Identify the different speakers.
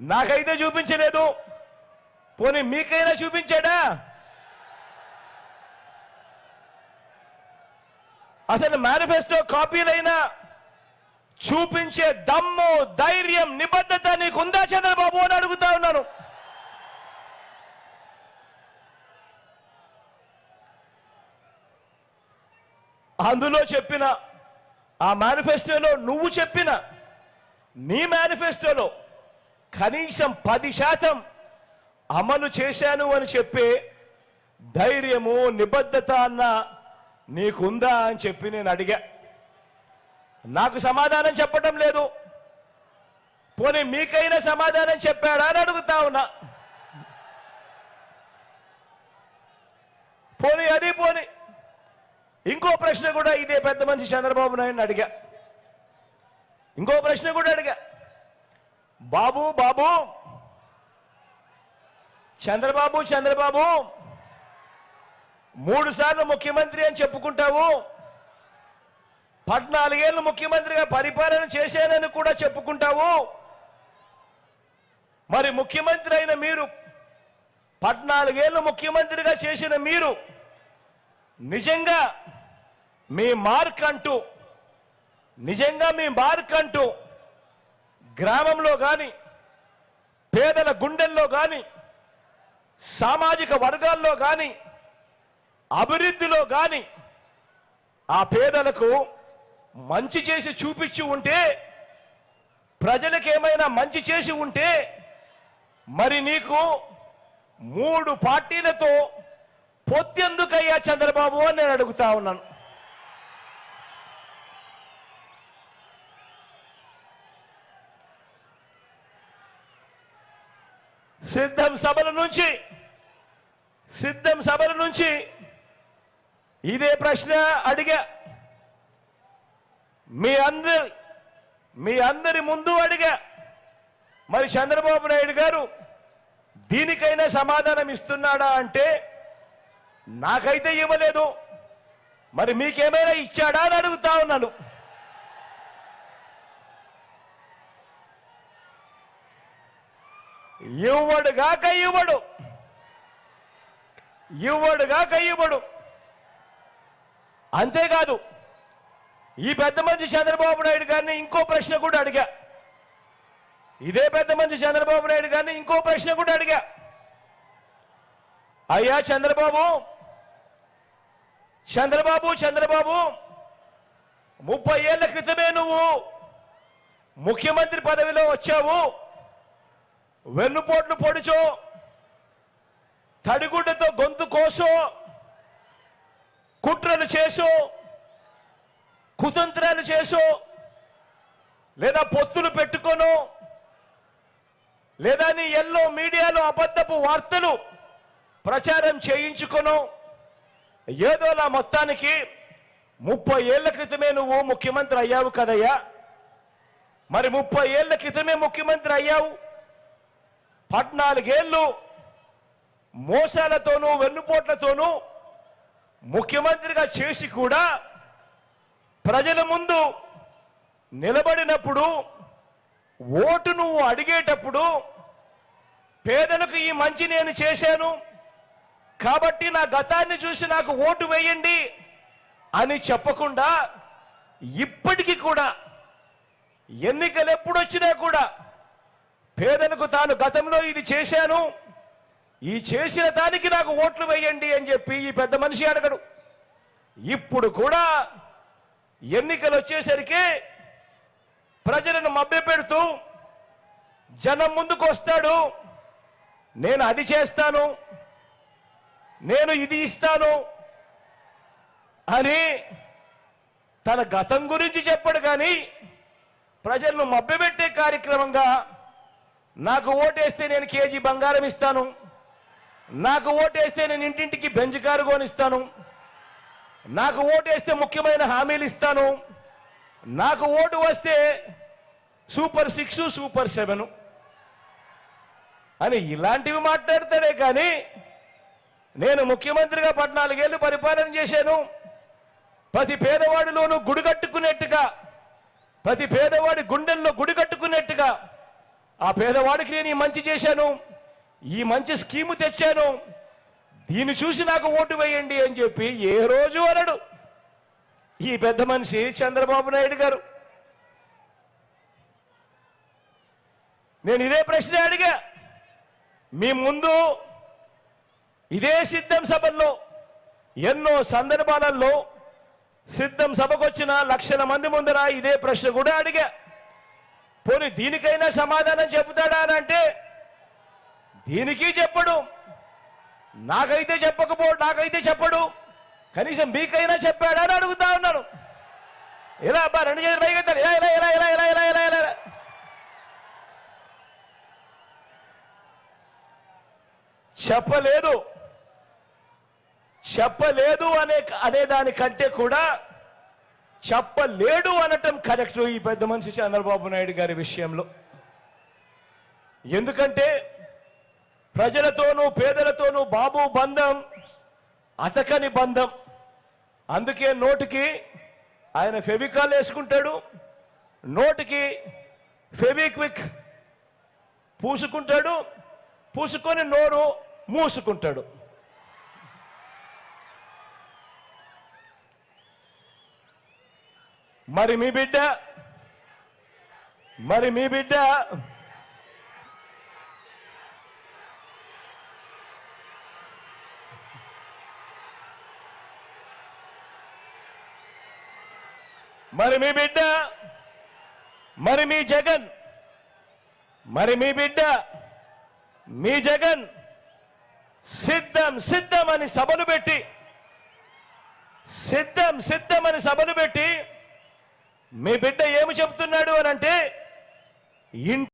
Speaker 1: నాకైతే చూపించలేదు. పోనీ మీకైనా చూపించాడా? అసలు మేనిఫెస్టో కాపీలైనా చూపించే దమ్ము, ధైర్యం, నిబద్ధత నీకుందా చంద్రబాబు అని అడుగుతా ఉన్నాను. అందులో చెప్పిన ఆ మేనిఫెస్టోలో నువ్వు చెప్పిన నీ మేనిఫెస్టోలో కనీసం 10% అమలు చేశాను అని చెప్పే ధైర్యము, నిబద్ధత అన్న నీకుందా అని చెప్పి నేను అడిగా. నాకు సమాధానం చెప్పడం లేదు. పోనీ మీకైనా సమాధానం చెప్పాడా అని అడుగుతా ఉన్నా. పోనీ అది పోనీ ఇంకో ప్రశ్న కూడా ఇదే పెద్ద మనిషి చంద్రబాబు నాయుడిని అడిగా. ఇంకో ప్రశ్న కూడా అడిగా. బాబు బాబు చంద్రబాబు 3 సార్లు ముఖ్యమంత్రి అని చెప్పుకుంటావు, 14 ఏళ్ళు ముఖ్యమంత్రిగా పరిపాలన చేశానని కూడా చెప్పుకుంటావు. మరి ముఖ్యమంత్రి అయిన మీరు, 14 ఏళ్ళు ముఖ్యమంత్రిగా చేసిన మీరు నిజంగా మీ మార్క్ అంటూ గ్రామంలో కానీ, పేదల గుండెల్లో కానీ, సామాజిక వర్గాల్లో కానీ, అభివృద్ధిలో కానీ ఆ పేదలకు మంచి చేసి చూపించి ఉంటే, ప్రజలకు ఏమైనా మంచి చేసి ఉంటే, మరి నీకు 3 పార్టీలతో పొత్తెందుకయ్యా చంద్రబాబు అని నేను అడుగుతా ఉన్నాను. సిద్ధం సభల నుంచి ఇదే ప్రశ్న అడిగా. మీ అందరి ముందు అడిగా. మరి చంద్రబాబు నాయుడు గారు దీనికైనా సమాధానం ఇస్తున్నాడా అంటే నాకైతే ఇవ్వలేదు. మరి మీకేమైనా ఇచ్చాడా అని అడుగుతా ఉన్నాను. ఇవ్వడుగాక ఇవ్వడు. అంతేకాదు, ఈ పెద్ద మనిషి చంద్రబాబు నాయుడు గారిని ఇంకో ప్రశ్న కూడా అడిగా. ఇదే పెద్ద మనిషి చంద్రబాబు నాయుడు గారిని ఇంకో ప్రశ్న కూడా అడిగా. అయ్యా చంద్రబాబు 30 ఏళ్ల క్రితమే నువ్వు ముఖ్యమంత్రి పదవిలో వచ్చావు. వెన్నుపోట్లు పొడిచో, తడిగుడ్డతో గొంతు కోసో, కుట్రలు చేసో, కుతంత్రాలు చేసో, లేదా పొత్తులు పెట్టుకోనో, లేదా నీ ఎల్లో మీడియాలో అబద్ధపు వార్తలు ప్రచారం చేయించుకోనో, ఏదోలా మొత్తానికి 30 ఏళ్ల క్రితమే నువ్వు ముఖ్యమంత్రి అయ్యావు కదయ్యా. మరి 30 ఏళ్ల క్రితమే ముఖ్యమంత్రి అయ్యావు. 14 ఏళ్ళు మోసాలతోనూ వెన్నుపోట్లతోనూ ముఖ్యమంత్రిగా చేసి కూడా ప్రజల ముందు నిలబడినప్పుడు, ఓటు నువ్వు అడిగేటప్పుడు పేదలకు ఈ మంచి నేను చేశాను కాబట్టి నా గతాన్ని చూసి నాకు ఓటు వేయండి అని చెప్పకుండా, ఇప్పటికీ కూడా ఎన్నికలు ఎప్పుడొచ్చినా కూడా పేదలకు తాను గతంలో ఇది చేశాను, ఈ చేసిన దానికి నాకు ఓట్లు వేయండి అని చెప్పి ఈ పెద్ద మనిషి అడగడు. ఇప్పుడు కూడా ఎన్నికలు వచ్చేసరికి ప్రజలను మభ్యపెడుతూ జనం ముందుకు వస్తాడు. నేను అది చేస్తాను, నేను ఇది ఇస్తాను అని తన గతం గురించి చెప్పడు. కానీ ప్రజలను మభ్యపెట్టే కార్యక్రమంగా నాకు ఓటేస్తే నేను కేజీ బంగారం ఇస్తాను, నాకు ఓటేస్తే నేను ఇంటింటికి బెంజ్ కారు కొనిస్తాను, నాకు ఓటేస్తే ముఖ్యమైన హామీలు ఇస్తాను, నాకు ఓటు వస్తే సూపర్ 6, సూపర్ 7 అని ఇలాంటివి మాట్లాడతాడే. కానీ నేను ముఖ్యమంత్రిగా 14 ఏళ్ళు పరిపాలన చేశాను, ప్రతి పేదవాడిలోనూ గుడి కట్టుకునేట్టుగా, ప్రతి పేదవాడి గుండెల్లో గుడి కట్టుకునేట్టుగా ఆ పేదవాడికి నేను ఈ మంచి చేశాను, ఈ మంచి స్కీము తెచ్చాను, దీన్ని చూసి నాకు ఓటు వేయండి అని చెప్పి ఏ రోజు అనడు ఈ పెద్ద మనిషి చంద్రబాబు నాయుడు గారు. నేను ఇదే ప్రశ్న అడిగా మీ ముందు, ఇదే సిద్ధం సభల్లో ఎన్నో సందర్భాలలో సిద్ధం సభకు వచ్చిన లక్షల మంది ముందర ఇదే ప్రశ్న కూడా అడిగా. పోనీ దీనికైనా సమాధానం చెబుతాడా అని అంటే దీనికి చెప్పడు, నాకైతే చెప్పడు, కనీసం మీకైనా చెప్పాడా అని అడుగుతా ఉన్నాను. ఇలా అబ్బా రెండు చేతులు పైకెత్తాలి, ఇలా ఇలా ఇలా ఇలా ఇలా ఇలా ఇలా ఇలా చెప్పలేదు అనే దానికంటే కూడా చెప్పలేడు అనటం కరెక్ట్ ఈ పెద్ద మనిషి చంద్రబాబు నాయుడు గారి విషయంలో. ఎందుకంటే ప్రజలతోనూ పేదలతోనూ బాబు బంధం అతకని బంధం. అందుకే నోటికి ఆయన ఫెవికాల్ వేసుకుంటాడు, నోటికి ఫెవిక్విక్ పూసుకుంటాడు, పూసుకొని నోరు మూసుకుంటాడు. మరి మీ బిడ్డ మీ జగన్ సిద్ధమని సభలు పెట్టి మీ బిడ్డ ఏమి చెప్తున్నాడు అని అంటే